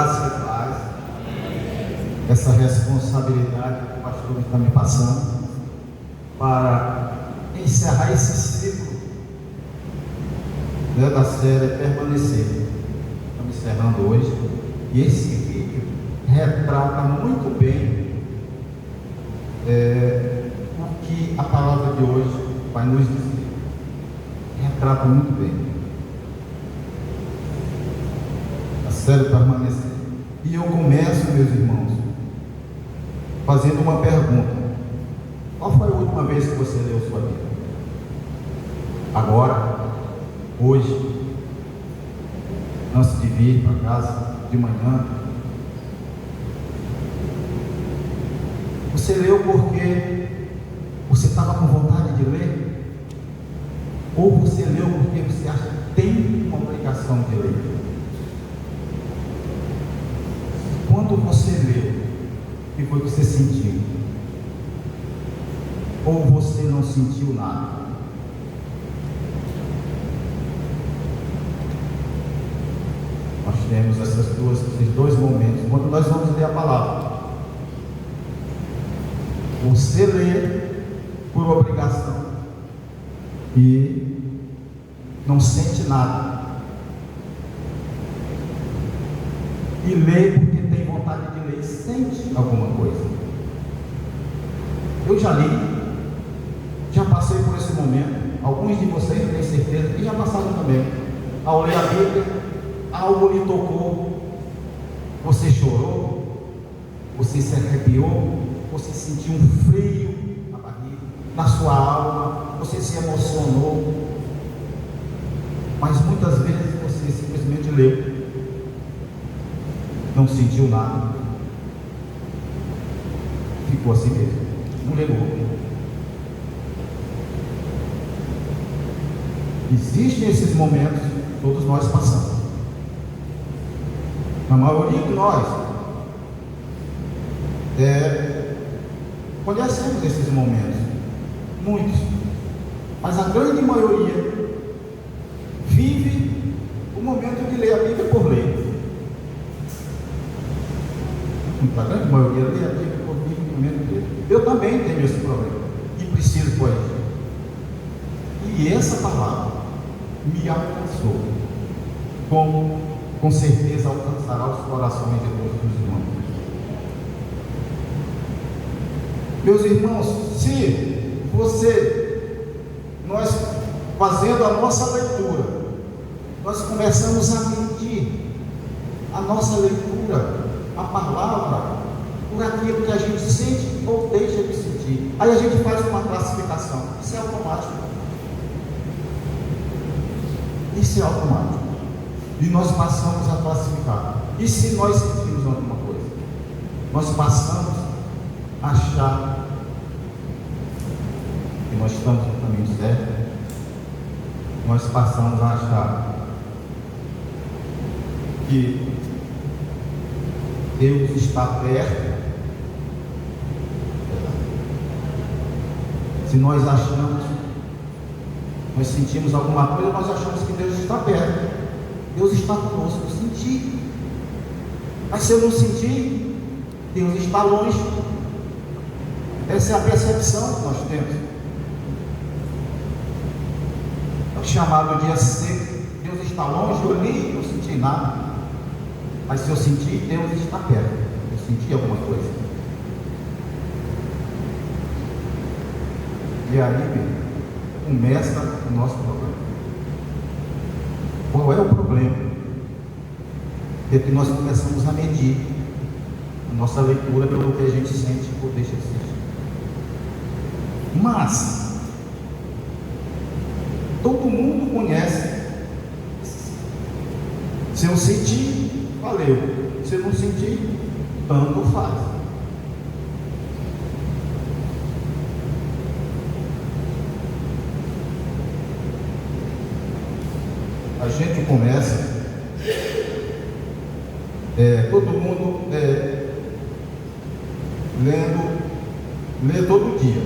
graça e paz. Essa responsabilidade que o pastor está me passando para encerrar esse ciclo, né, da série Permanecer. Estamos encerrando hoje. E esse vídeo retrata muito bem o que a palavra de hoje vai nos dizer. Retrata muito bem a série Permanecer. E eu começo, meus irmãos, fazendo uma pergunta: qual foi a última vez que você leu sua Bíblia? Agora, hoje, antes de vir para casa de manhã, você leu porque você estava com vontade de ler? Ou você leu porque você acha que tem uma obrigação de ler? Quando você leu, o que foi que você sentiu? Ou você não sentiu nada? Nós temos esses dois momentos. Quando nós vamos ler a palavra, você lê por obrigação e não sente nada, e lê porque tem vontade de ler e sente alguma coisa. Eu já li, já passei por esse momento. Alguns de vocês, eu tenho certeza, que já passaram também. Ao ler a Bíblia, algo lhe tocou, você chorou, você se arrepiou, você sentiu um frio na barriga, na sua alma, você se emocionou, mas muitas vezes você simplesmente leu, não sentiu nada, ficou assim mesmo, não levou. Existem esses momentos, todos nós passamos. A maioria de nós conhecemos esses momentos, muitos, mas a grande maioria vive o momento de ler a Bíblia por ler. A grande maioria lê a Bíblia por vive o momento de ler. Eu também tenho esse problema e preciso corrigir. E essa palavra me alcançou, como com certeza alcançará os corações de todos os irmãos. Meus irmãos, se nós fazendo a nossa leitura, nós começamos a medir a nossa leitura, a palavra, por aquilo que a gente sente ou deixa de sentir. Aí a gente faz uma classificação. Isso é automático. Isso é automático. E nós passamos a classificar. E se nós sentimos alguma coisa, nós passamos a achar que nós estamos no caminho certo. Nós passamos a achar que Deus está perto. Se nós achamos, nós sentimos alguma coisa, nós achamos que Deus está perto. Deus está conosco, eu senti. Mas se eu não sentir, Deus está longe. Essa é a percepção que nós temos. É o chamado dia seco. Deus está longe, eu li, não senti nada. Mas se eu sentir, Deus está perto. Eu senti alguma coisa. E aí, começa o nosso problema. Qual é o problema? É que nós começamos a medir a nossa leitura pelo que a gente sente ou deixa de sentir. Mas todo mundo conhece. Se eu sentir, valeu. Se eu não sentir, tanto faz. A gente começa, todo mundo lê todo dia.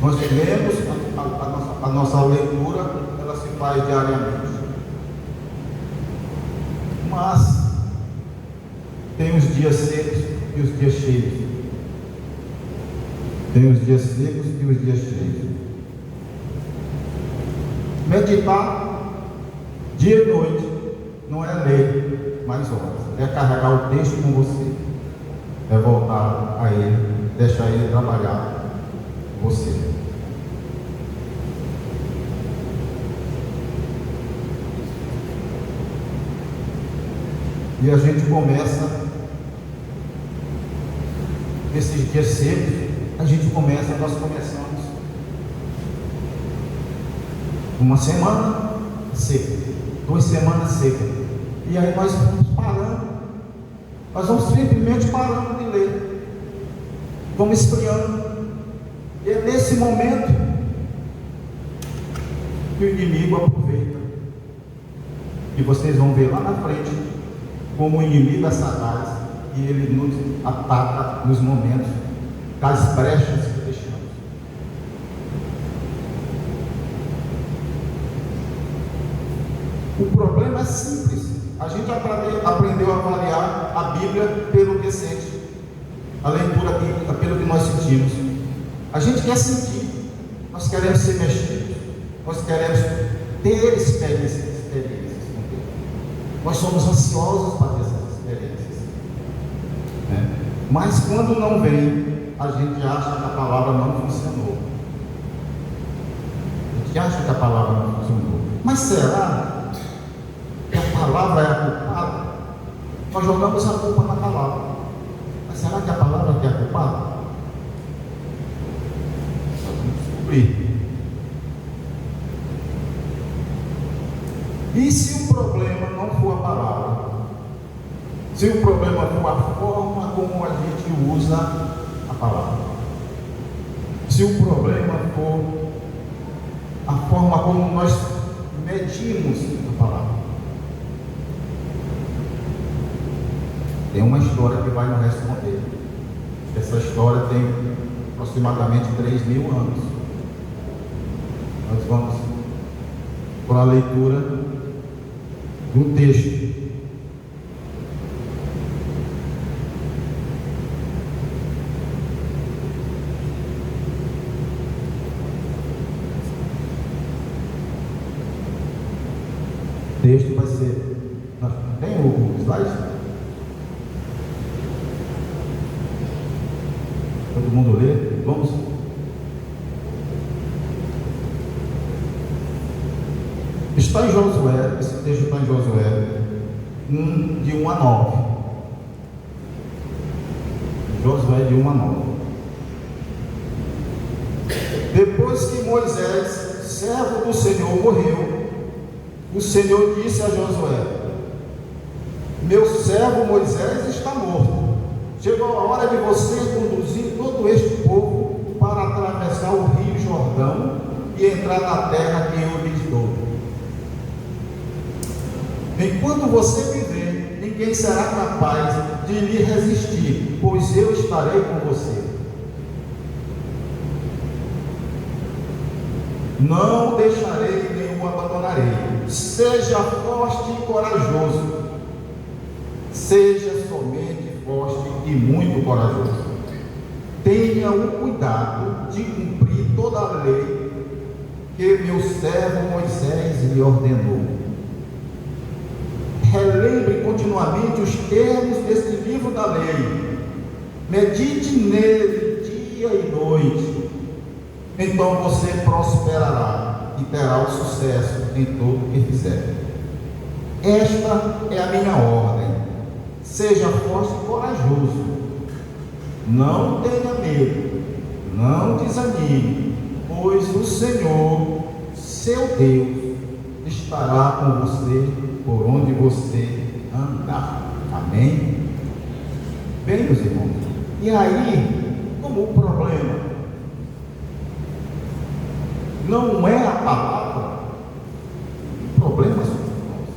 Nós lemos, a nossa leitura, ela se faz diariamente. Mas Tem os dias secos e os dias cheios. Tem os dias secos e os dias cheios. Meditar dia e noite não é ler mais horas, é carregar o texto com você, é voltar a ele, deixar ele trabalhar você. E a gente começa esses dias secos, nós começamos uma semana seca, 2 semanas secas, e aí nós vamos parando, nós vamos simplesmente parando de ler, vamos esfriando, e é nesse momento que o inimigo aproveita, e vocês vão ver lá na frente como o inimigo é sagaz, e ele nos ataca nos momentos das brechas que deixamos. O problema é simples. A gente aprendeu a avaliar a Bíblia pelo que sente, a leitura bíblica pelo que nós sentimos. A gente quer sentir, nós queremos ser mexidos, nós queremos ter experiências com Deus. Nós somos ansiosos para ter essas experiências, né? Mas quando não vem, a gente acha que a palavra não funcionou. A gente acha que a palavra não funcionou. Mas será que a palavra é a culpada? Nós jogamos a culpa na palavra. Mas será que a palavra é a culpada? Nós vamos descobrir. E se o problema não for a palavra? Se o problema for a forma como a gente usa a palavra? Se o problema for a forma como nós medimos a palavra? Tem uma história que vai nos responder. Essa história tem aproximadamente 3.000 anos. Nós vamos para a leitura do texto. O texto vai ser. Tem o slide? Todo mundo lê? Vamos? Está em Josué, esse texto está em Josué 1, de 1 a 9. Josué de 1 a 9. Depois que Moisés, servo do Senhor, morreu, o Senhor disse a Josué: meu servo Moisés está morto. Chegou a hora de você conduzir todo este povo para atravessar o rio Jordão e entrar na terra que eu lhes dou. Enquanto você viver, ninguém será capaz de lhe resistir, pois eu estarei com você. Não o deixarei nem o abandonarei. Seja forte e corajoso. Seja somente forte e muito corajoso. Tenha o cuidado de cumprir toda a lei que meu servo Moisés lhe ordenou. Relembre continuamente os termos deste livro da lei. Medite nele dia e noite. Então você prosperará e terá o sucesso em tudo o que fizer. Esta é a minha ordem. Seja forte e corajoso. Não tenha medo. Não desanime, pois o Senhor, seu Deus, estará com você por onde você andar. Amém? Bem, meus irmãos. E aí, como o problema não é a palavra, o problema somos nós.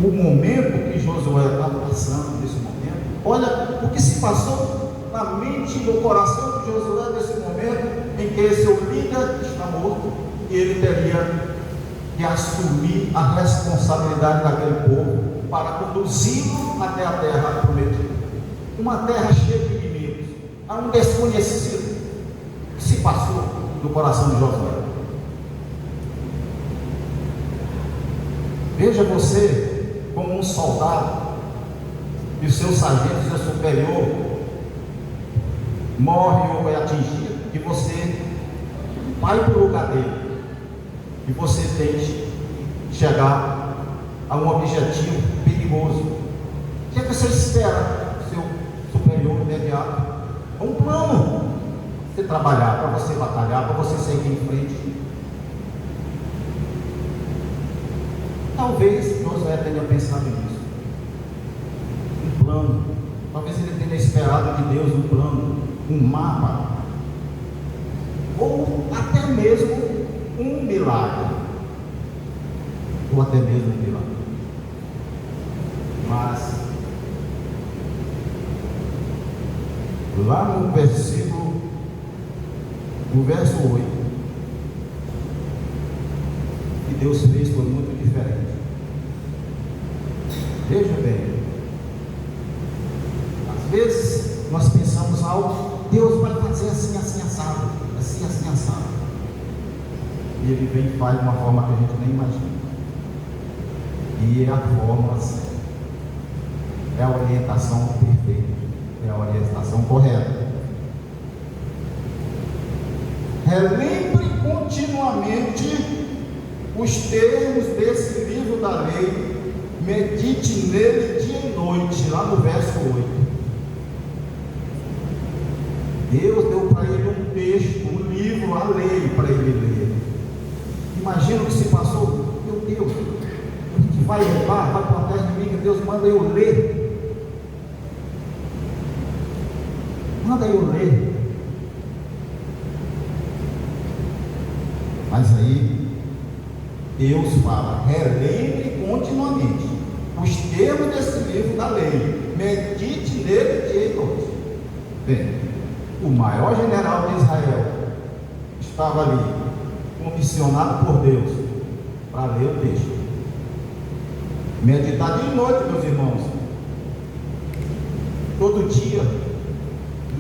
O momento que Josué está passando nesse momento, olha o que se passou na mente e no coração de Josué nesse momento em que seu líder está morto e ele teria e assumir a responsabilidade daquele povo para conduzi-lo até a terra prometida. Uma terra cheia de inimigos, há um desconhecido que se passou do coração de Josué. Veja você como um soldado e o seu sargento, seu superior, morre ou é atingido, e você vai para o lugar dele e você tente chegar a um objetivo perigoso. O que é que você espera do seu superior imediato? Um plano. Você trabalhar, para você batalhar, para você seguir em frente. Talvez Josué tenha pensado nisso. Um plano. Talvez ele tenha esperado de Deus um plano, um mapa, ou até mesmo um milagre, ou até mesmo um milagre. Mas lá no versículo, no verso 8, que Deus fez foi muito diferente. Veja bem, às vezes nós pensamos algo, Deus vai fazer assim, assim, assado, assim, assim, assado, e Ele vem e faz de uma forma que a gente nem imagina, e é a fórmula certa, é a orientação perfeita, é a orientação correta. Relembre continuamente os termos desse livro da lei, medite nele dia e noite, lá no verso 8. Deus deu para ele um texto, um livro, a lei para ele ler. Imagina o que se passou. Meu Deus, a gente vai levar, vai para a terra inimiga, Deus manda eu ler. Manda eu ler. Mas aí Deus fala, relembre continuamente os termos desse livro da lei, medite nele dia e noite. Bem, o maior general de Israel estava ali, comissionado por Deus para ler o texto. Meditar dia e noite, meus irmãos. Todo dia,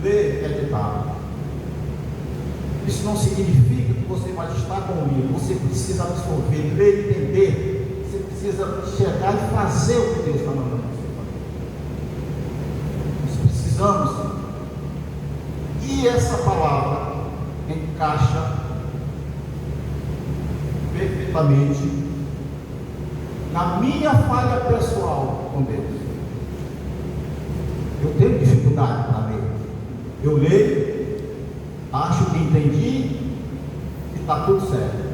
ler e meditar. Isso não significa que você vai estar com o livro. Você precisa absorver, ler, entender. Você precisa chegar e fazer o que Deus está mandando você fazer. Nós precisamos. E essa palavra encaixa perfeitamente na minha falha pessoal com Deus. Eu tenho dificuldade para ler. Eu leio, acho que entendi e está tudo certo.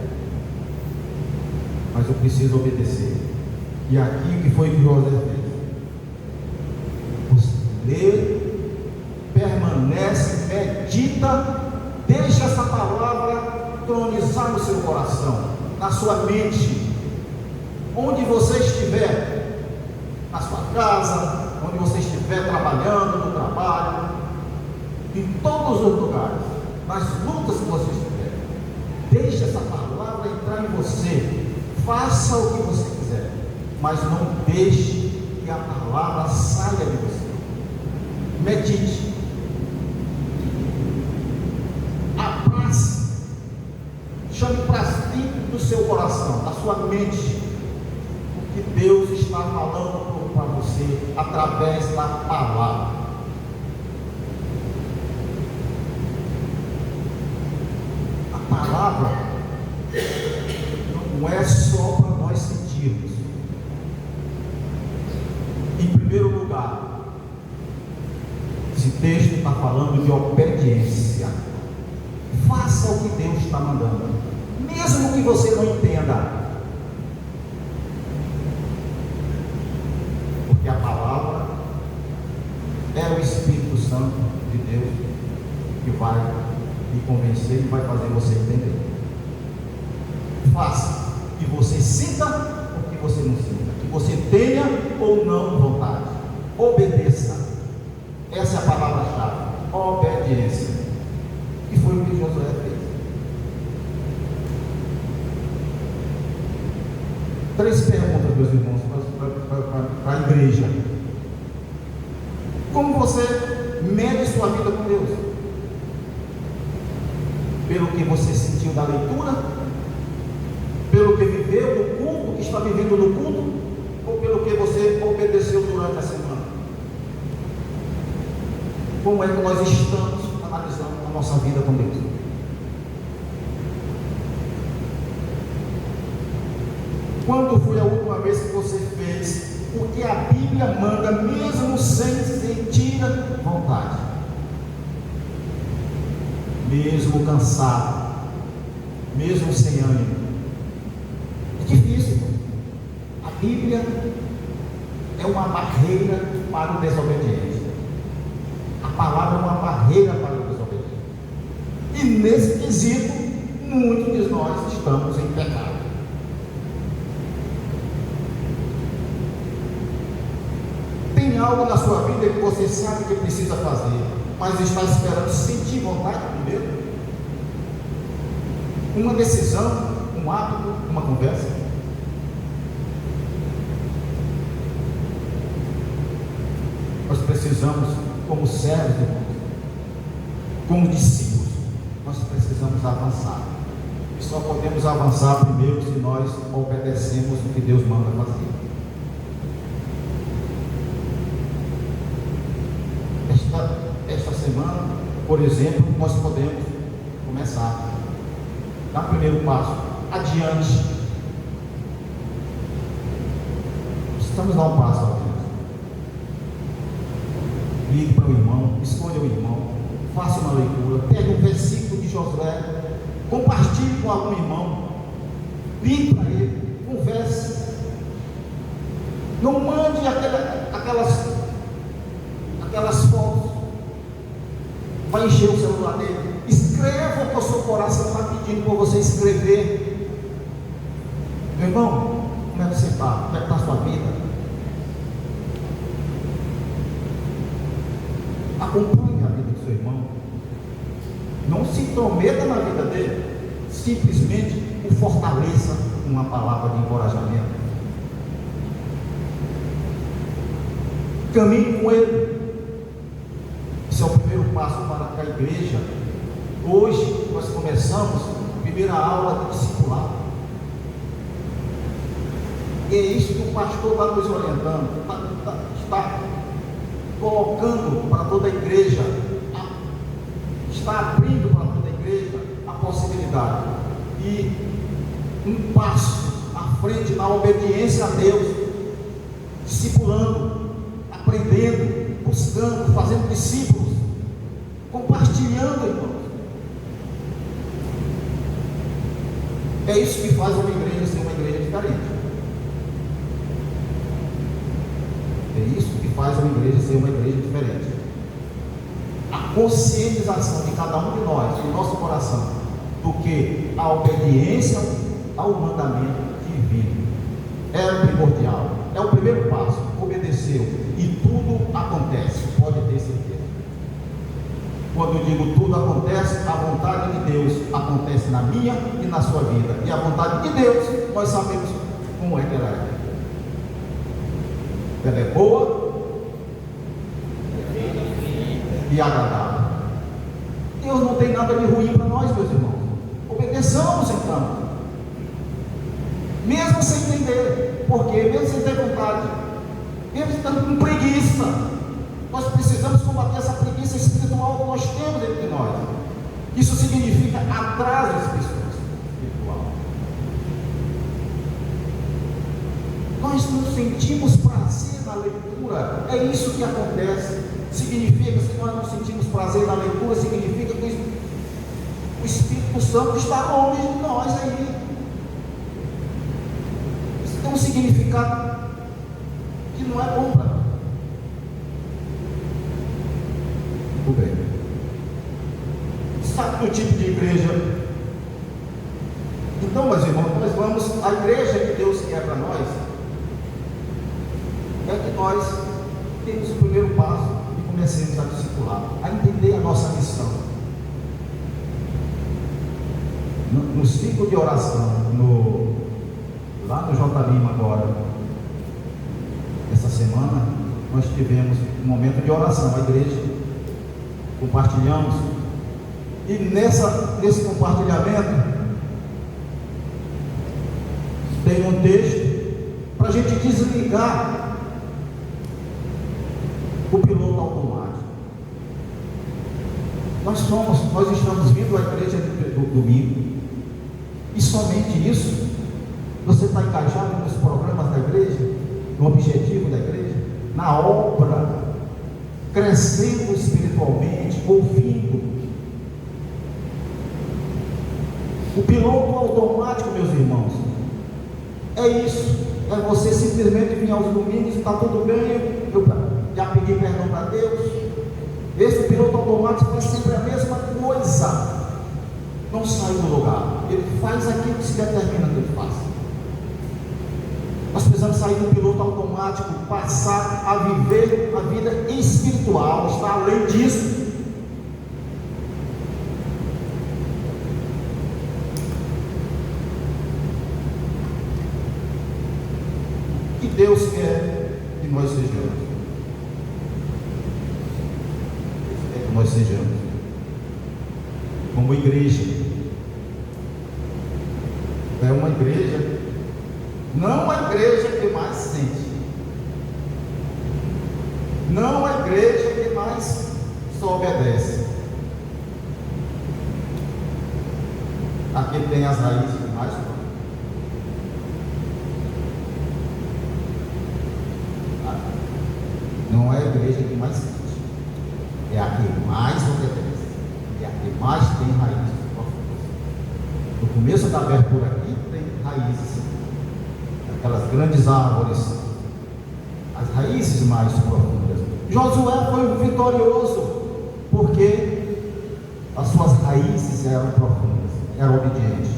Mas eu preciso obedecer. E aqui o que foi que José fez? Você lê, permanece, medita, deixa essa palavra tronizar no seu coração, na sua mente, onde você estiver, na sua casa, onde você estiver trabalhando, no trabalho, em todos os lugares, nas lutas que você estiver, deixe essa palavra entrar em você, faça o que você quiser, mas não deixe que a palavra saia de você. Medite. Chame para dentro do seu coração, da sua mente, o que Deus está falando para você através da palavra. A palavra não é só para nós sentirmos. Em primeiro lugar, esse texto está falando de obediência. Faça o que Deus está mandando, mesmo que você não entenda, porque a palavra é o Espírito Santo de Deus que vai lhe convencer e vai fazer você entender. Faça que você sinta ou que você não sinta, que você tenha ou não vontade. Obedeça. Essa é a palavra-chave, obediência. E foi o que Josué fez. 3 perguntas, meus irmãos, para a igreja. Como você mede sua vida com Deus? Pelo que você sentiu da leitura? Pelo que viveu no culto, que está vivendo no culto? Ou pelo que você obedeceu durante a semana? Como é que nós estamos analisando a nossa vida com Deus? Quando foi a última vez que você fez o que a Bíblia manda, mesmo sem sentir vontade? Mesmo cansado, mesmo sem ânimo? É difícil. A Bíblia é uma barreira para o desobediente. A palavra é uma barreira para o desobediente. E nesse quesito, muitos de nós estamos em pecado. Tem algo na sua vida que você sabe que precisa fazer, mas está esperando sentir vontade primeiro? Uma decisão, um hábito, uma conversa? Nós precisamos, como servos, irmãos, como discípulos, nós precisamos avançar. E só podemos avançar primeiro se nós obedecemos o que Deus manda fazer. Esta semana, por exemplo, nós podemos começar, dar o primeiro passo, adiante. Precisamos dar um passo adiante. Ligue para o irmão, escolha o irmão, faça uma leitura, pegue um versículo de Josué, compartilhe com algum irmão, ligue para ele, converse. Não mande aquelas fotos, vai encher o celular dele. Escreva o que o seu coração está pedindo para você escrever. Meu irmão, como é que você está? Como é que está a sua vida? Acompanhe a vida do seu irmão. Não se intrometa na vida dele. Simplesmente o fortaleça com uma palavra de encorajamento. Caminhe com ele. Esse é o primeiro passo para que a igreja. Hoje nós começamos a primeira aula de discipulado. E é isso que o pastor está nos orientando, está colocando para toda a igreja, está abrindo para toda a igreja a possibilidade. E um passo à frente na obediência a Deus, discipulando, aprendendo, buscando, fazendo discípulos, compartilhando, irmãos. É isso que faz uma igreja ser uma igreja diferente. É isso que faz uma igreja ser uma igreja diferente. A conscientização de cada um de nós, do nosso coração, do que a obediência ao mandamento divino é o primordial, é o primeiro passo. Obedeceu e tudo acontece, pode ter certeza. Quando eu digo tudo acontece, a vontade de Deus acontece na minha e na sua vida. E a vontade de Deus, nós sabemos como é que ela é. Ela é boa e agradável. Deus não tem nada de ruim para nós, meus irmãos. Obedeçamos então, mesmo sem entender, porque mesmo sem ter vontade, mesmo estando com preguiça, nós precisamos combater essa preguiça espiritual que nós temos dentro de nós. Isso significa atraso espiritual. Nós não sentimos prazer na leitura, é isso que acontece. Significa, se nós não sentimos prazer na leitura, significa que o Espírito Santo está longe de nós aí. Isso tem um significado que não é bom para nós. Muito bem. Sabe do tipo de igreja? Então, meus irmãos, nós vamos, a igreja que Deus quer para nós, é que nós temos o primeiro passo e comecemos a discipular, a entender a nossa missão. No ciclo de oração, Lá no J. Lima agora, essa semana, nós tivemos um momento de oração, a igreja, compartilhamos, e nesse compartilhamento, tem um texto para a gente desligar o piloto automático. Nós estamos vindo à igreja do domingo, e somente isso. Você está engajado nos programas da igreja, no objetivo da igreja, na obra, crescendo espiritualmente, ouvindo. O piloto automático, meus irmãos, é isso. É você simplesmente vir aos domingos, está tudo bem, eu já pedi perdão para Deus. Esse piloto automático faz sempre a mesma coisa, não sai do lugar, ele faz aquilo que se determina que ele faça. Nós precisamos sair do piloto automático, passar a viver a vida espiritual, está além disso. O que Deus quer que nós sejamos? Deus quer que nós sejamos como igreja. É uma igreja, não a igreja que mais sente, não a igreja que mais só obedece. Aqui tem as raízes que mais não é a igreja que mais sente, é a que mais obedece, é a que mais tem raízes profundas. No começo da abertura aqui tem raízes, aquelas grandes árvores, as raízes mais profundas. Josué foi vitorioso porque as suas raízes eram profundas, eram obedientes.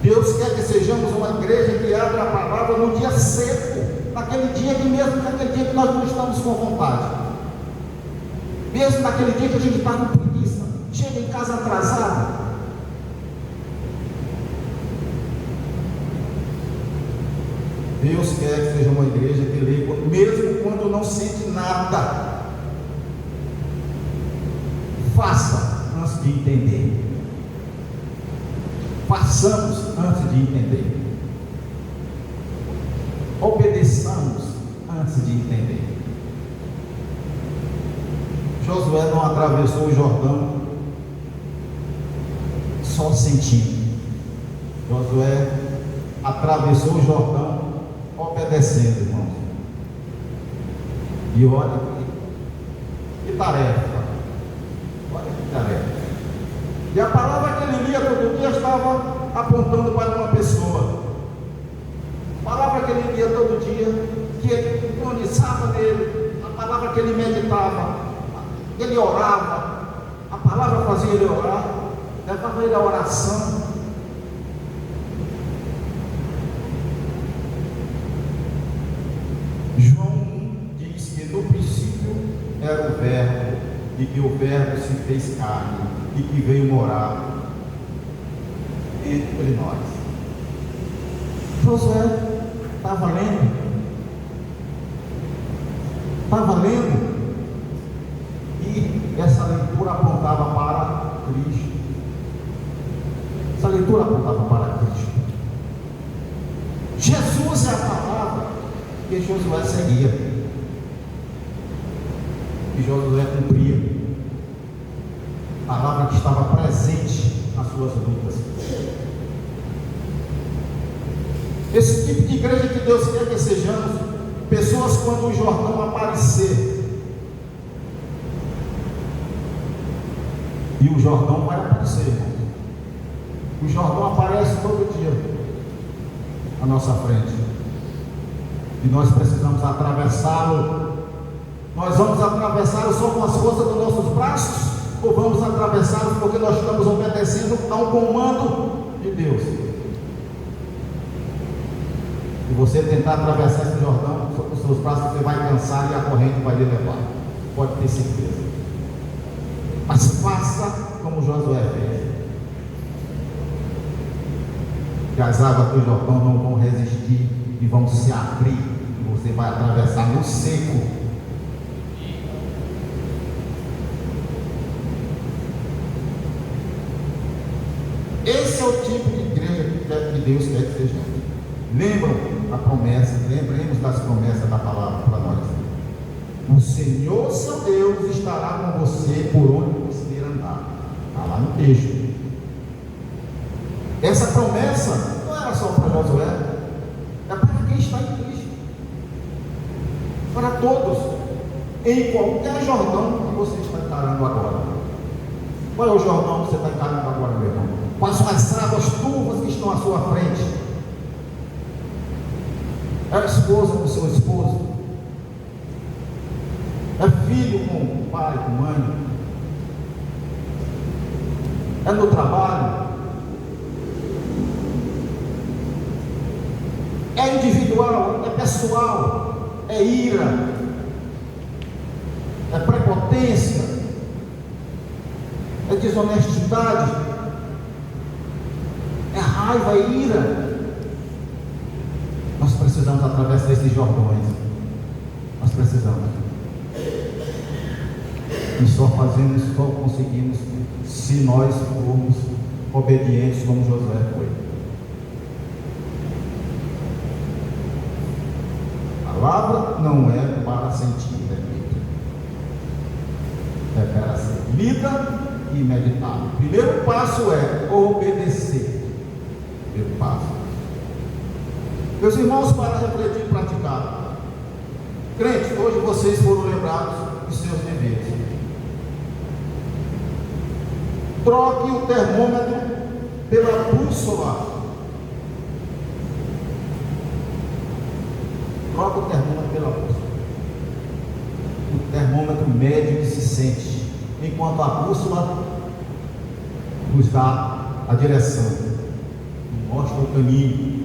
Deus quer que sejamos uma igreja que abra a palavra no dia seco, naquele dia que mesmo naquele dia que nós não estamos com vontade, mesmo naquele dia que a gente está com preguiça, chega em casa atrasado. Deus quer que seja uma igreja que lê, mesmo quando não sente nada. Faça antes de entender. Façamos antes de entender. Obedeçamos antes de entender. Josué não atravessou o Jordão só sentindo. Josué atravessou o Jordão obedecendo, irmãos. E olha que tarefa. Olha que tarefa. E a palavra que ele lia todo dia estava apontando para uma pessoa. A palavra que ele lia todo dia, que ele entronizava nele, a palavra que ele meditava, ele orava, a palavra fazia ele orar, levava ele à oração. No princípio era o Verbo, e que o Verbo se fez carne, e que veio morar entre nós. Josué estava lendo, e essa leitura apontava para Cristo. Essa leitura apontava para Cristo. Jesus é a palavra que Josué seguia. E Josué cumpria a palavra que estava presente nas suas lutas. Esse tipo de igreja que Deus quer que sejamos, pessoas quando o Jordão aparecer, e o Jordão vai aparecer, irmão. O Jordão aparece todo dia à nossa frente, e nós precisamos atravessá-lo. Nós vamos atravessá-lo só com as forças dos nossos braços, ou vamos atravessá-lo porque nós estamos obedecendo a um comando de Deus? Se você tentar atravessar esse Jordão só com os seus braços, você vai cansar e a corrente vai lhe levar, pode ter certeza. Mas faça como Josué fez. que as águas do Jordão não vão resistir e vão se abrir, e você vai atravessar no seco. Esse é o tipo de igreja que Deus quer que sejamos. Lembrem lembremos das promessas da palavra para nós. O Senhor, seu Deus, estará com você por onde você ir andar. Está lá no texto. Essa promessa não era só para Josué, é para quem está em Cristo, para todos, em qualquer Jordão que você está encarando agora. Qual é o Jordão que você está encarando agora, meu irmão? Quais são as águas turvas que estão à sua frente? É a esposa com o seu esposo? É filho com o pai, com mãe? É no trabalho? É individual? É pessoal? É ira? É prepotência? É desonestidade? É raiva, é ira? Nós precisamos atravessar esses Jordões. Nós precisamos. E só conseguimos se nós formos obedientes como Josué foi. A palavra não é para sentir, é para ser lida e meditada. O primeiro passo é obedecer. Primeiro passo. Meus irmãos, para refletir e praticar. Crentes, hoje vocês foram lembrados dos seus deveres. Troque o termômetro pela bússola. Troque o termômetro pela bússola. O termômetro mede o que se sente, enquanto a bússola nos dá a direção, mostra o caminho.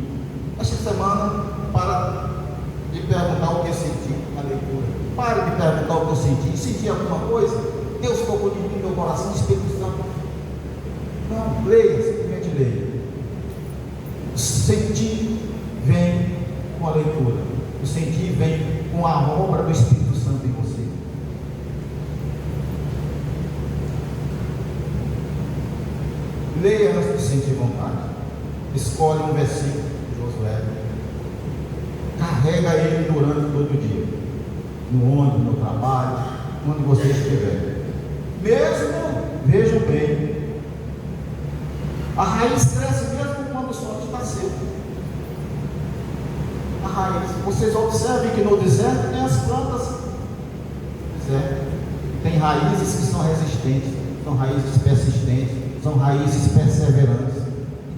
Esta semana, para de perguntar o que eu senti na leitura. Pare de perguntar o que eu senti. Senti alguma coisa? Deus tocou de mim no meu coração, Espírito Santo. Não, leia, simplesmente leia. O sentir vem com a leitura. O sentir vem com a obra do Espírito Santo em você. Leia antes de sentir vontade. Escolhe um versículo de Josué. Carrega ele durante todo o dia. No ônibus, no trabalho, onde você estiver. Mesmo, vejam bem, a raiz cresce mesmo quando o sol está seco. A raiz. Vocês observem que no deserto tem as plantas. Tem raízes que são resistentes, são raízes persistentes, são raízes perseverantes.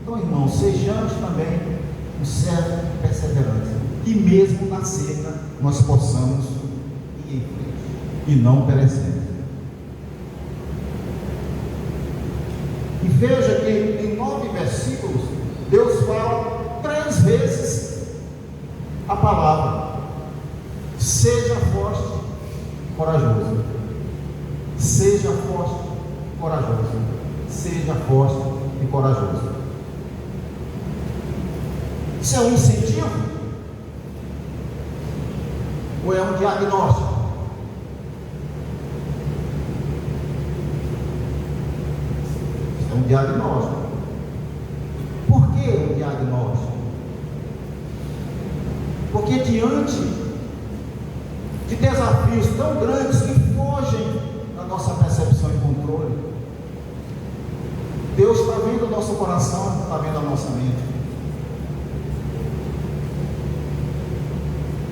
Então, irmãos, sejamos também um servo perseverante, que mesmo na seca nós possamos ir em frente e não perecemos. E veja que em 9 versículos Deus fala 3 vezes a palavra: seja forte e corajoso. Seja forte e corajoso. Seja forte e corajoso. Isso é um incentivo? Ou é um diagnóstico? Isso é um diagnóstico. Por que um diagnóstico? Porque diante de desafios tão grandes que fogem da nossa percepção e controle, Deus está vendo o nosso coração, está vendo a nossa mente.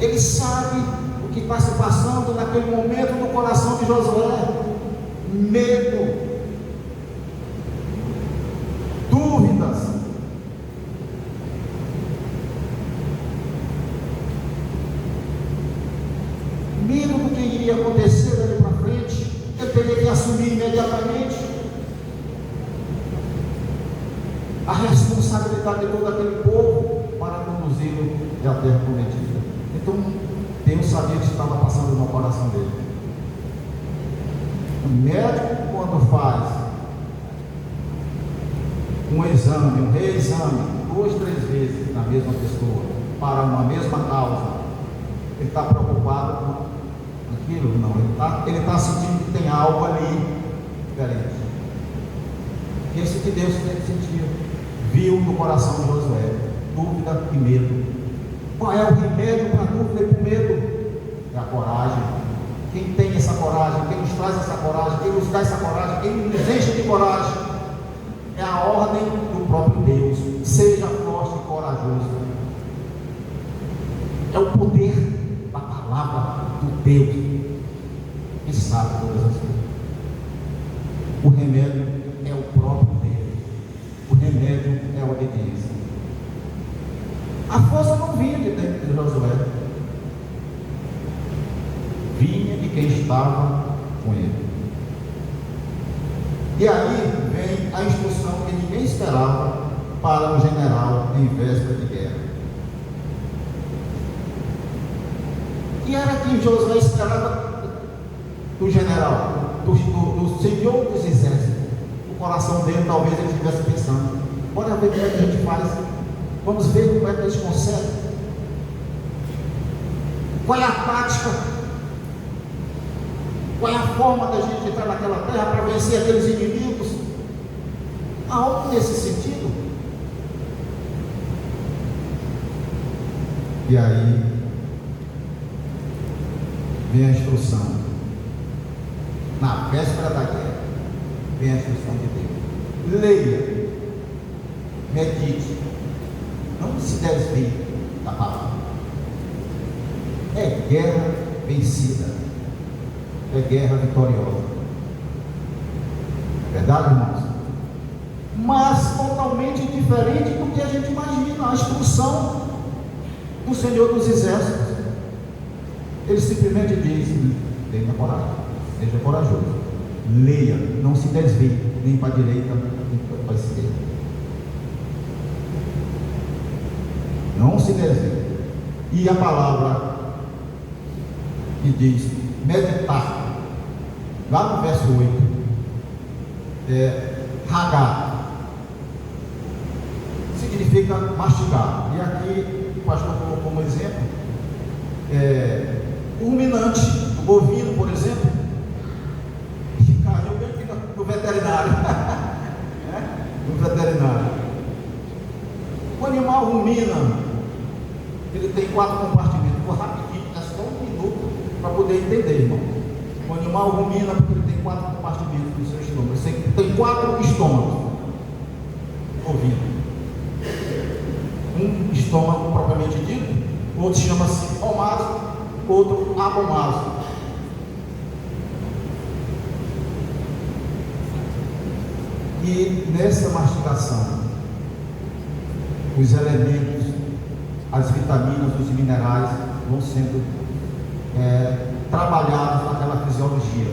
Ele sabe o que está se passando naquele momento no coração de Josué: medo, dúvidas, medo do que iria acontecer dali para frente. Ele teria que assumir imediatamente a responsabilidade de todo aquele povo para conduzi-lo à terra prometida. Então, Deus sabia o que estava passando no coração dele. O médico, quando faz um exame, um reexame, 2, 3 vezes na mesma pessoa, para uma mesma causa, ele está preocupado com aquilo? Não, ele está sentindo que tem algo ali diferente. E isso que Deus sentiu, viu no coração de Josué: dúvida e medo. Qual é o remédio para a dúvida e para o medo? É a coragem. Quem tem essa coragem, quem nos traz essa coragem, quem nos dá essa coragem, quem nos enche de coragem, é a ordem do próprio Deus: seja forte e corajoso. É o poder da palavra do Deus que sabe todas as coisas. O remédio é o próprio Deus. O remédio é a obediência. A força não vinha de dentro de Josué, vinha de quem estava com ele. E aí vem a instrução que ninguém esperava para um general em véspera de guerra. E era que Josué esperava do general, do Senhor dos Exércitos. O coração dele, talvez ele estivesse pensando: bora ver como é que a gente faz, vamos ver como é que eles conseguem, qual é a tática, qual é a forma da gente entrar naquela terra para vencer aqueles inimigos. Algo nesse sentido. E aí vem a instrução. Na véspera da guerra, vem a instrução de Deus: leia, medite, não se desvie da palavra. É guerra vencida, é guerra vitoriosa. Verdade, irmãos? Mas totalmente diferente do que a gente imagina. A instrução do Senhor dos Exércitos, ele simplesmente diz: tenha coragem, seja corajoso, leia, não se desvie nem para a direita nem para a esquerda, não se desvie. E a palavra que diz meditar, lá no verso 8, Hagar, significa mastigar. E aqui o pastor colocou como exemplo o ruminante, o bovino, por exemplo, caiu bem aqui no veterinário. No veterinário. O animal rumina, ele tem 4 compartimentos. Vou rapidinho, é só um minuto para poder entender, irmão. O animal rumina porque ele tem 4 compartimentos no seu estômago. Ele tem 4 estômagos. Bovino. Um estômago propriamente dito, outro chama-se omaso, outro abomaso. E nessa mastigação, os elementos, as vitaminas, os minerais vão sendo trabalhados naquela fisiologia,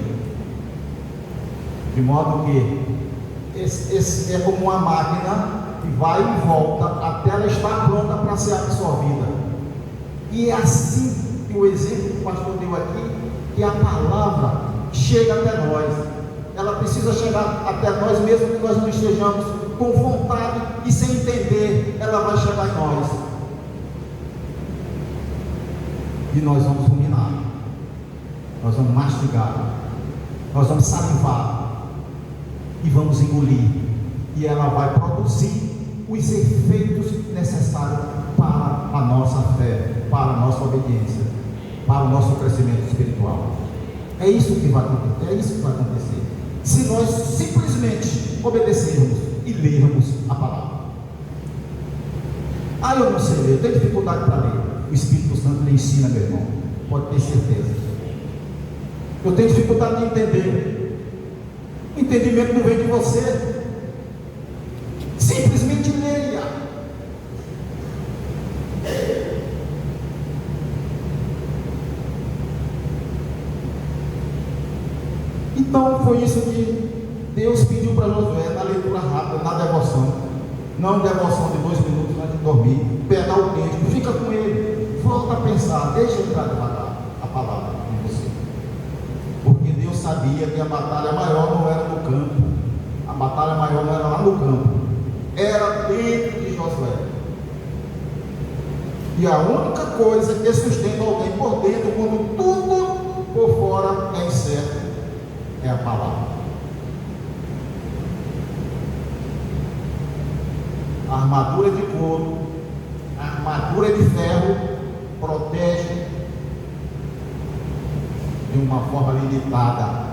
de modo que esse é como uma máquina que vai e volta até ela estar pronta para ser absorvida. E é assim que o exemplo que o pastor deu aqui, que a palavra chega até nós. Ela precisa chegar até nós, mesmo que nós não estejamos com vontade e sem entender, ela vai chegar em nós. E nós vamos ruminar, nós vamos mastigar, nós vamos salivar e vamos engolir. E ela vai produzir os efeitos necessários para a nossa fé, para a nossa obediência, para o nosso crescimento espiritual. É isso que vai acontecer, é isso que vai acontecer se nós simplesmente obedecermos e lermos a palavra. Eu não sei ler, eu tenho dificuldade para ler. O Espírito Santo lhe ensina, meu irmão, pode ter certeza. Eu tenho dificuldade de entender. O entendimento não vem de você. Simplesmente leia. Então foi isso que Deus pediu para Josué na leitura rápida, na devoção. Não devoção de 2 minutos antes de dormir. Pegar o texto, fica com ele, volta a pensar, deixa entrar devagar a palavra em você. Porque Deus sabia que a batalha maior não era no campo. A batalha maior não era lá no campo, era dentro de Josué. E a única coisa que sustenta alguém por dentro, quando tudo por fora é incerto, é a palavra. A armadura de couro, a armadura de ferro protege de uma forma limitada,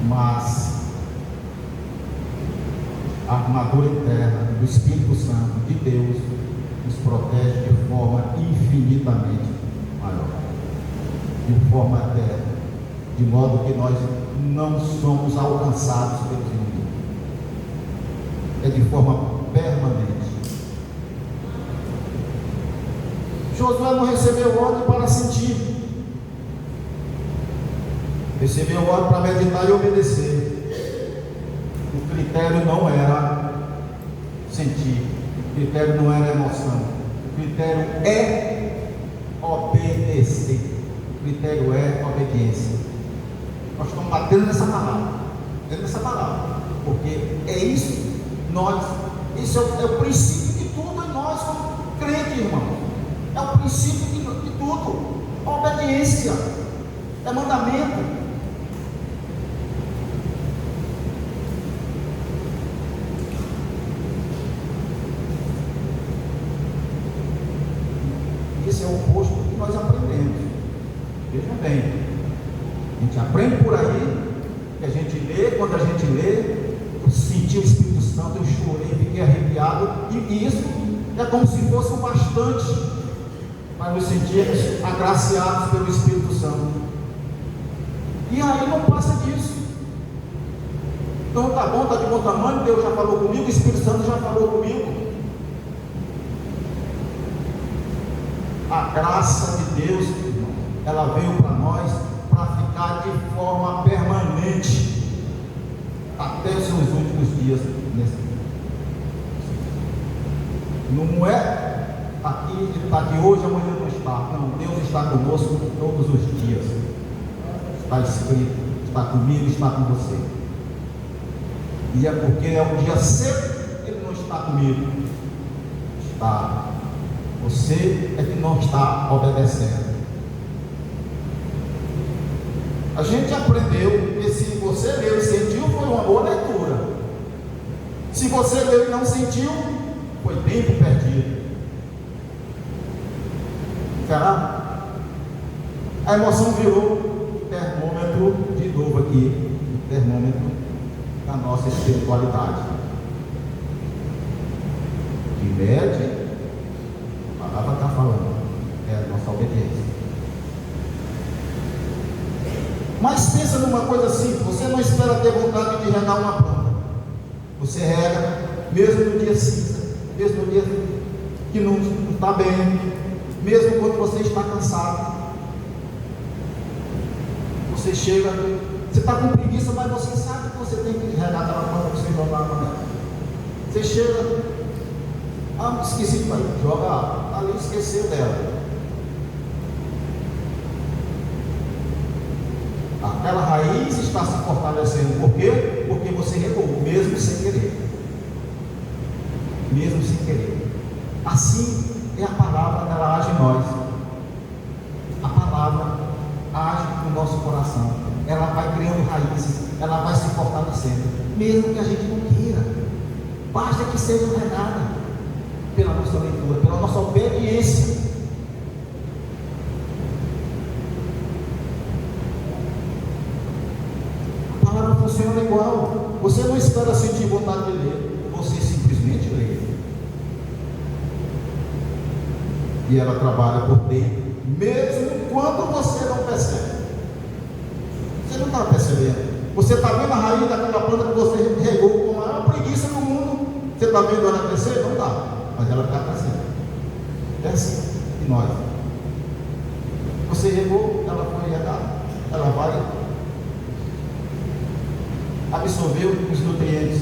mas a armadura interna do Espírito Santo de Deus nos protege de forma infinitamente maior, de forma eterna, de modo que nós não somos alcançados pelos inimigos, é de forma permanente. Josué não recebeu ordem para sentir, recebeu ordem para meditar e obedecer. O critério não era sentir, o critério não era emoção, o critério é obedecer, o critério é obediência. Nós estamos batendo nessa palavra, porque é isso, isso é o princípio de tudo em nós como crentes, irmão. É o princípio de tudo, a obediência, é mandamento. Esse é o oposto do que nós aprendemos. Veja bem, a gente aprende por aí, que a gente lê, quando a gente lê, eu senti o Espírito Santo, eu chorei, fiquei arrepiado, e isso é como se fosse o bastante para nos sentirmos agraciados pelo Espírito Santo. E aí não passa disso. Então tá bom, tá de bom tamanho, Deus já falou comigo, o Espírito Santo já falou comigo. A graça de Deus, irmão, ela veio para nós para ficar de forma permanente até os seus últimos dias nesse mundo. Não é aqui, está aqui hoje, amanhã não está. Não, Deus está conosco todos os dias. Está escrito, está comigo, está com você. E é porque é um dia cedo que Ele não está comigo. Está. Você é que não está obedecendo. A gente aprendeu que se você leu e sentiu, foi uma boa leitura. Se você leu e não sentiu, foi tempo perdido. Será? A emoção virou termômetro de novo aqui, o termômetro da nossa espiritualidade. Que mede, a palavra está falando, é a nossa obediência. Mas pensa numa coisa simples, você não espera ter vontade de regar uma planta. Você rega, mesmo no dia cinza, mesmo no dia que não está bem, mesmo quando você está cansado. Você chega, você está com preguiça, mas você sabe que você tem que regar aquela planta para você jogar água nela. Você chega, esqueci de fazer, joga água, ali esqueceu dela. Aquela raiz está se fortalecendo. Por quê? Porque você regou, mesmo sem querer. Mesmo sem querer. Assim é a palavra, ela age em nós. A palavra age no nosso coração. Ela vai criando raízes, ela vai se fortalecendo, mesmo que a gente não queira. Basta que seja regada pela nossa leitura, pela nossa obediência. A palavra funciona igual. Você não espera sentir vontade de ler, você simplesmente lê. E ela trabalha por dentro, mesmo quando você não percebe. Você não está percebendo. Você está vendo a raiz daquela planta que você regou com a maior preguiça do mundo. Você está vendo ela crescer? Não está. Mas ela está crescendo. É assim. E nós? Você regou, ela foi regada. Ela vai absorver os nutrientes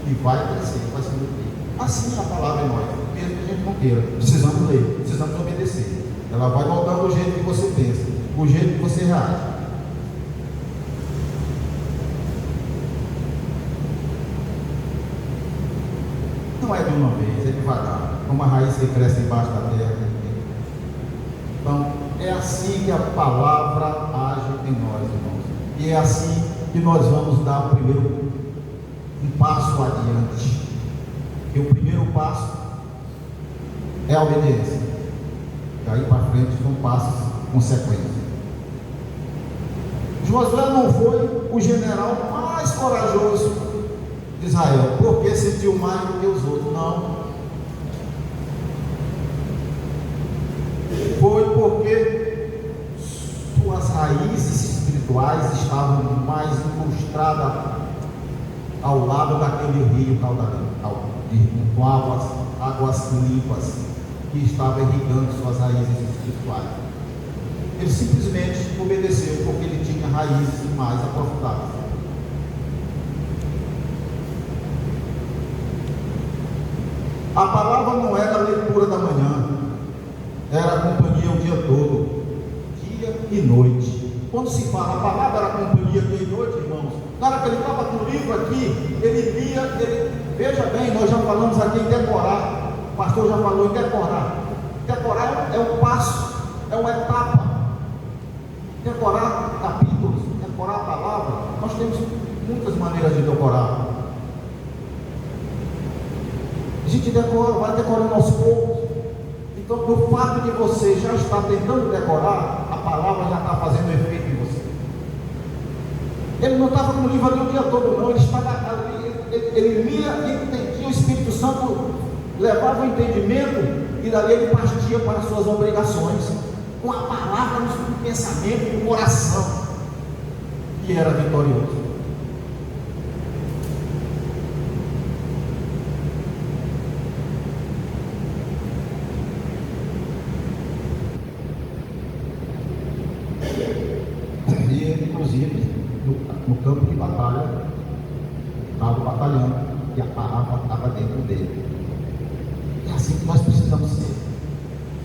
e vai crescer, vai se nutrir. Assim é a palavra em nós, mesmo que a gente não queira. Precisamos ler, precisamos obedecer. Ela vai moldando o jeito que você pensa, o jeito que você reage. Não é de uma vez, é devagar, como a raiz que cresce embaixo da terra. Então, é assim que a palavra age em nós, irmãos. E é assim que nós vamos dar um passo adiante. E o primeiro passo é a obediência. Daí para frente são passos consequentes. Josué não foi o general mais corajoso de Israel, porque sentiu mais do que os outros. Não. Foi porque suas raízes espirituais estavam mais incrustadas ao lado daquele rio com águas limpas que estava irrigando suas raízes espirituais. Ele simplesmente obedeceu porque ele tinha raízes mais aprofundadas. A palavra não era a leitura da manhã, era a companhia o dia todo, dia e noite. Quando se fala a palavra era a companhia dia e noite, irmãos, na hora que ele estava com o livro aqui, ele lia, veja bem, nós já falamos aqui em decorar, o pastor já falou em decorar. Decorar é um passo, é uma etapa. Decorar capítulos, decorar a palavra, nós temos muitas maneiras de decorar. A gente decora, vai decorando aos poucos. Então, o fato de você já estar tentando decorar, a palavra já está fazendo efeito em você. Ele não estava com o livro ali o dia todo, não. Ele estava ali, ele lia e entendia. O Espírito Santo levava o entendimento e dali ele partia para as suas obrigações, com a palavra no pensamento, no coração, e era vitorioso. Inclusive no campo de batalha estava batalhando e a palavra estava dentro dele. É assim que nós precisamos ser.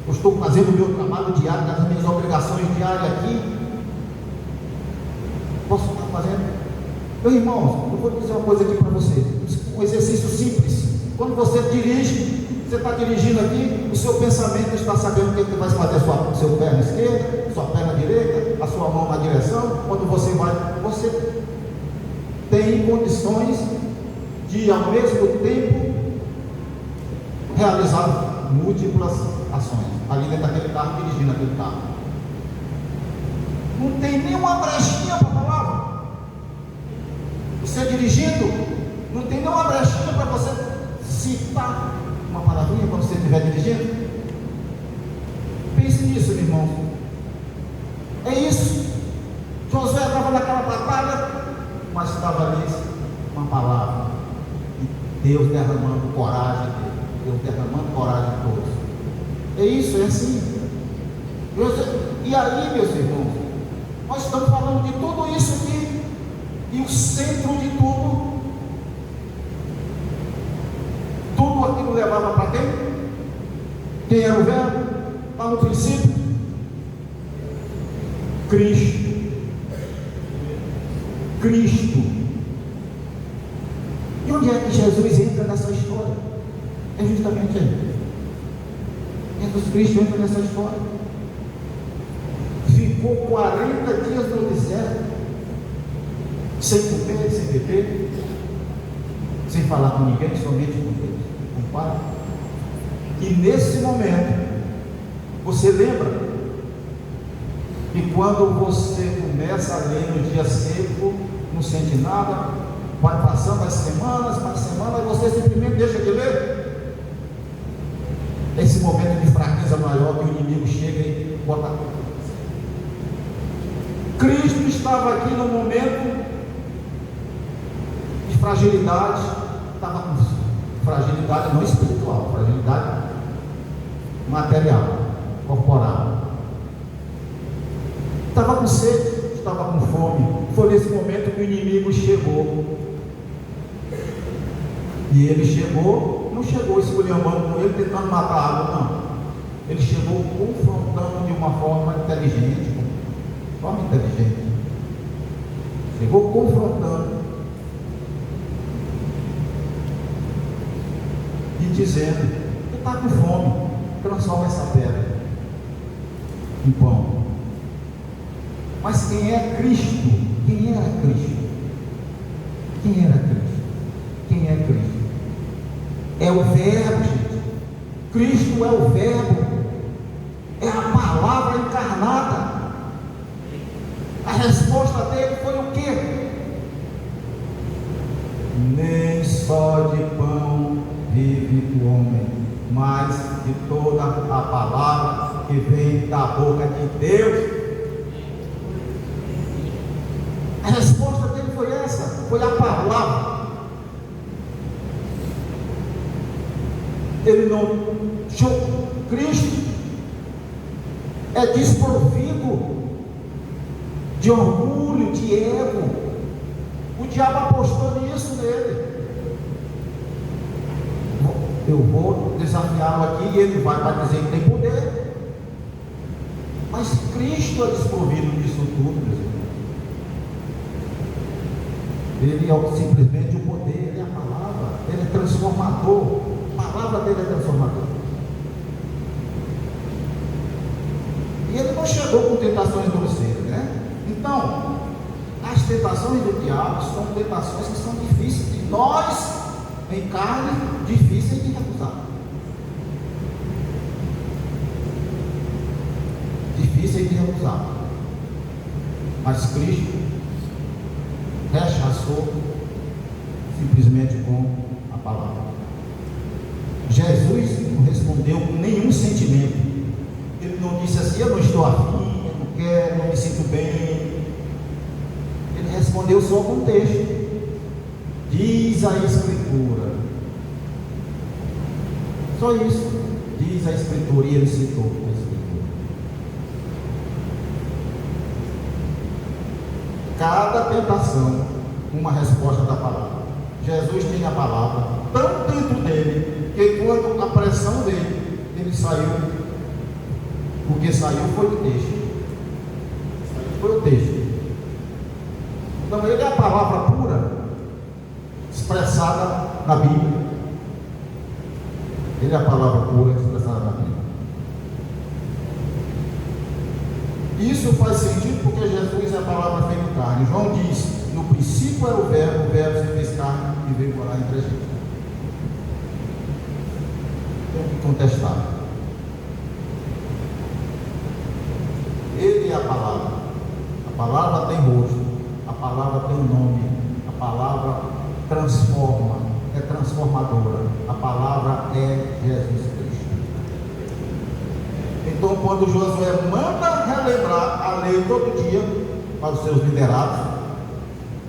Eu estou fazendo o meu trabalho diário, das minhas obrigações diárias aqui. Posso estar fazendo? Meu irmão, eu vou dizer uma coisa aqui para você, um exercício simples. Quando você dirige, você está dirigindo aqui, o seu pensamento está sabendo o que vai fazer seu pé na esquerda, sua perna direita, a sua mão na direção. Quando você vai, você tem condições de ao mesmo tempo realizar múltiplas ações ali dentro daquele carro, dirigindo aquele carro. Não tem nenhuma brechinha para a palavra. Você dirigindo, não tem nenhuma brechinha para você citar uma palavrinha quando você estiver dirigindo. Pense nisso, meu irmão. É isso. Josué estava naquela batalha, mas estava ali uma palavra. E Deus derramando coragem dele. Deus derramando coragem de todos. É isso, é assim. E aí, meus irmãos, nós estamos falando de tudo isso aqui. E o centro de tudo aquilo levava para quem? Quem era o verbo? Está no princípio? Cristo. E onde é que Jesus entra nessa história? É justamente aí. Jesus Cristo entra nessa história. Ficou 40 dias no deserto, sem comer, sem beber, sem falar com ninguém, somente com Deus, com o Pai. E nesse momento, você lembra que quando você começa a ler no dia seco, não sente nada, vai passando as semanas, e você simplesmente deixa de ler. Esse momento de fraqueza maior que o inimigo chega e bota. Cristo estava aqui no momento de fragilidade, estava com fragilidade não espiritual, fragilidade material, corporal. Estava com sede, estava com fome. Foi nesse momento que o inimigo chegou. E ele chegou, não chegou esculhambando com ele, tentando matar a água, não. Ele chegou confrontando de uma forma inteligente. Chegou confrontando. E dizendo: tu está com fome, transforma essa pedra em pão. Mas quem é Cristo? Quem era Cristo? Quem era Cristo? Quem é Cristo? É o Verbo, gente. Cristo é o Verbo, é a palavra encarnada. A resposta dele foi o quê? Nem só de pão vive o homem, mas de toda a palavra que vem da boca de Deus. A resposta dele foi essa, foi a palavra. Ele não, Cristo é desprovido de orgulho, de ego. O diabo apostou nisso nele. Eu vou desafiá-lo aqui e ele vai dizer que tem poder. Mas Cristo é desprovido disso tudo, meus irmãos. Ele é simplesmente o poder, ele é a palavra, ele é transformador. A palavra dele é transformadora. E ele não chegou com tentações grosseiras, né? Então, as tentações do diabo são tentações que são difíceis de nós, em carne, difíceis de recusar. Difíceis de recusar. Mas Cristo rechaçou simplesmente com a palavra. Jesus não respondeu com nenhum sentimento. Ele não disse assim: eu não estou afim, eu não quero, não me sinto bem. Ele respondeu só com o texto. Diz a Escritura. Só isso. Diz a Escritura, e ele citou a Escritura. Cada tentação, uma resposta da palavra. Jesus tem a palavra tão dentro dele, que quando a pressão dele, ele saiu. O que saiu foi o texto. Foi o texto. Então ele é a palavra pura, expressada na Bíblia. Ele é a palavra pura expressada na Bíblia. Isso faz sentido porque Jesus é a palavra feita em carne. João diz: no princípio era o verbo se fez carne e veio morar entre a gente. Tem que contestar. Ele é a palavra. A palavra tem rosto. A palavra tem nome. A palavra transforma. É transformadora. A palavra é Jesus Cristo. Então, quando Josué manda relembrar a lei todo dia para os seus liderados,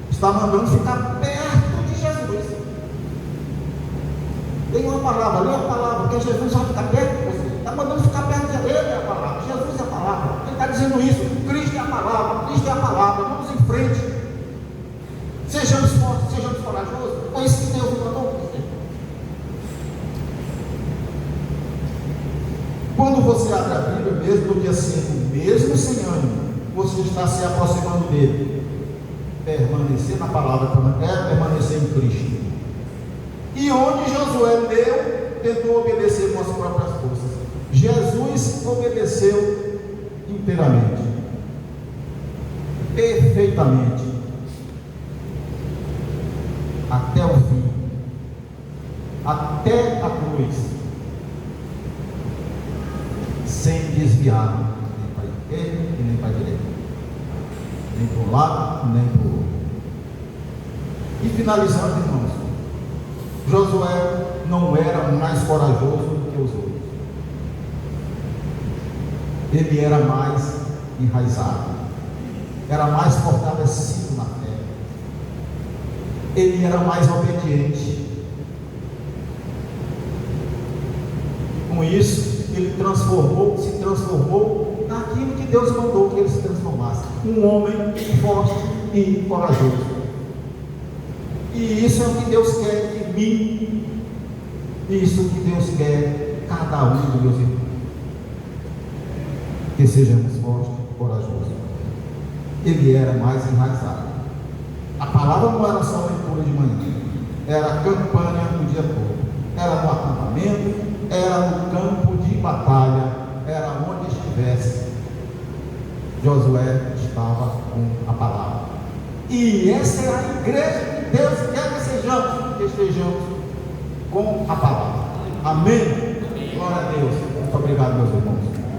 está mandando ficar perto de Jesus. Tem uma palavra, lê a palavra, porque Jesus vai ficar perto de você. Está mandando ficar perto de ele, é a palavra. Jesus é a palavra. Ele está dizendo isso. Cristo é a palavra. Cristo é a palavra. Vamos em frente. Sejamos fortes, sejamos corajosos. Foi isso que Deus mandou. Quando você abre a Bíblia, mesmo no dia 5, mesmo sem ânimo, você está se aproximando dele. Permanecer na palavra é permanecer em Cristo. E onde Josué leu, tentou obedecer com as próprias forças. Jesus obedeceu inteiramente, perfeitamente, até o fim, até a cruz, sem desviar nem para a esquerda e nem para a direita, nem para um lado nem para o outro. E finalizando, irmãos, Josué não era mais corajoso do que os outros. Ele era mais enraizado, era mais fortalecido na fé, ele era mais obediente. Com isso, ele se transformou naquilo que Deus mandou que ele se transformasse: um homem forte e corajoso. E isso é o que Deus quer de mim, isso que Deus quer de cada um dos meus irmãos, que sejamos fortes e corajosos. Ele era mais enraizado. A palavra não era só leitura de manhã, era campanha o dia todo. era no acampamento, era no campo de batalha, era onde estivesse, Josué estava com a palavra. E essa é a igreja que Deus quer que estejamos com a palavra. Amém? Glória a Deus. Muito obrigado, meus irmãos.